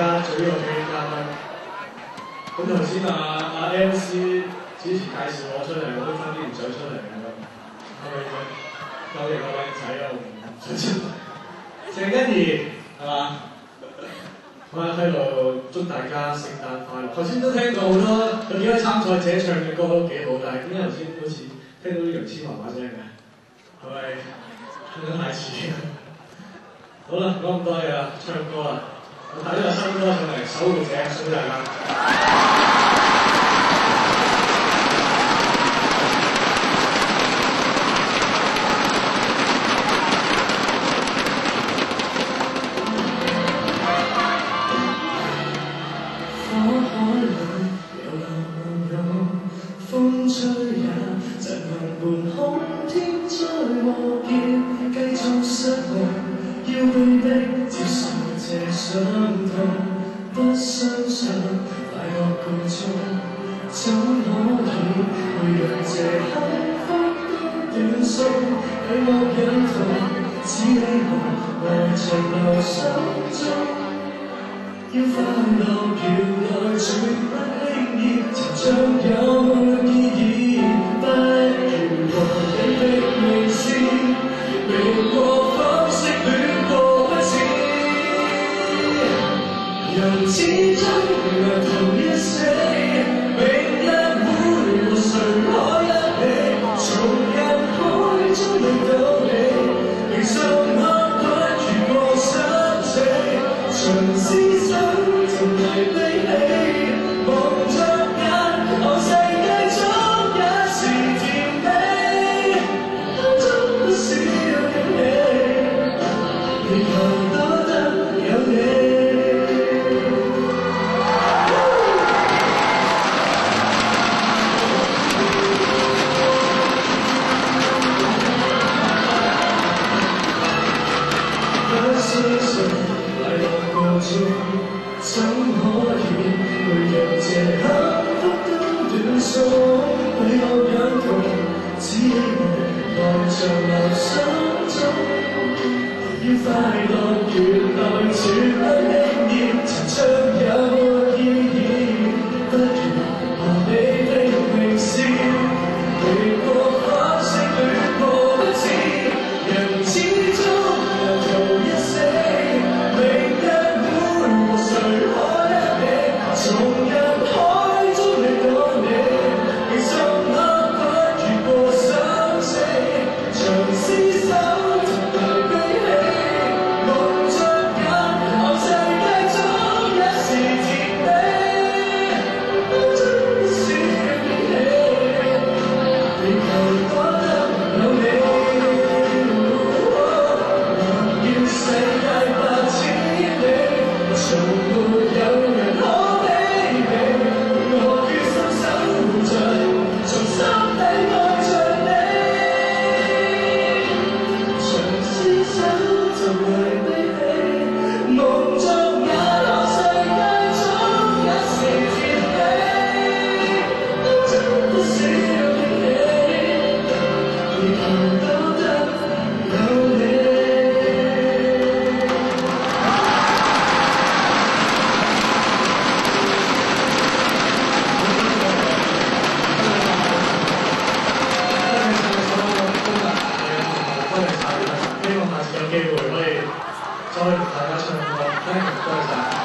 家做呢個表演嘉賓。咁頭先阿 MC 之前介紹我出嚟，我都差啲唔想出嚟咁樣，係咪先？夠型個靚仔啊！我唔想出嚟。鄭欣宜係嘛？我喺度祝大家聖誕快樂。頭先都聽過好多有幾位參賽者唱嘅歌都幾好，但係點解頭先好似聽到啲楊千嬅把聲嘅？係咪唱得太似？好啦，講咁多嘢啦，唱歌啦。我睇呢個新歌上嚟，《守護者》送俾大家。風吹也疾行伴空天災禍劫，繼續失望，要被迫接受這傷痛，不相信快樂告終，怎可以去讓這幸福都斷送？許我忍痛，只希望來長留心中。要快樂搖來絕不輕易，就像有意義，不如和你的微笑，未過方式戀過不止，人始終難逃一死，明日會和誰可一起，從人海中覓到你，平常刻骨如過生死，長廝守就嚟悲喜，望着眼看世界中也是甜美，當中不少勇氣，地球多得有你。不相信快樂過終，怎可以去讓這幸福都斷送？許我忍痛，只希望來長留心中。要快樂原來絕不輕易，曾將有意義，不如和你的微笑，未過方式戀過不止，人始終難逃一死，明日會和誰可一起，從人海中覓到你，平心刻骨如過生死，長廝守就來悲喜，望着眼看世界中也是甜美，當中不少勇氣，地球多得有你。要世界百千里，從沒有人可比擬，我決心守護着，從心底愛着你，長廝守就來悲喜，望着眼看世界中也是甜美，當中不少勇氣，地球多得有你。希望下次有機會可以再同大家唱歌，多謝晒。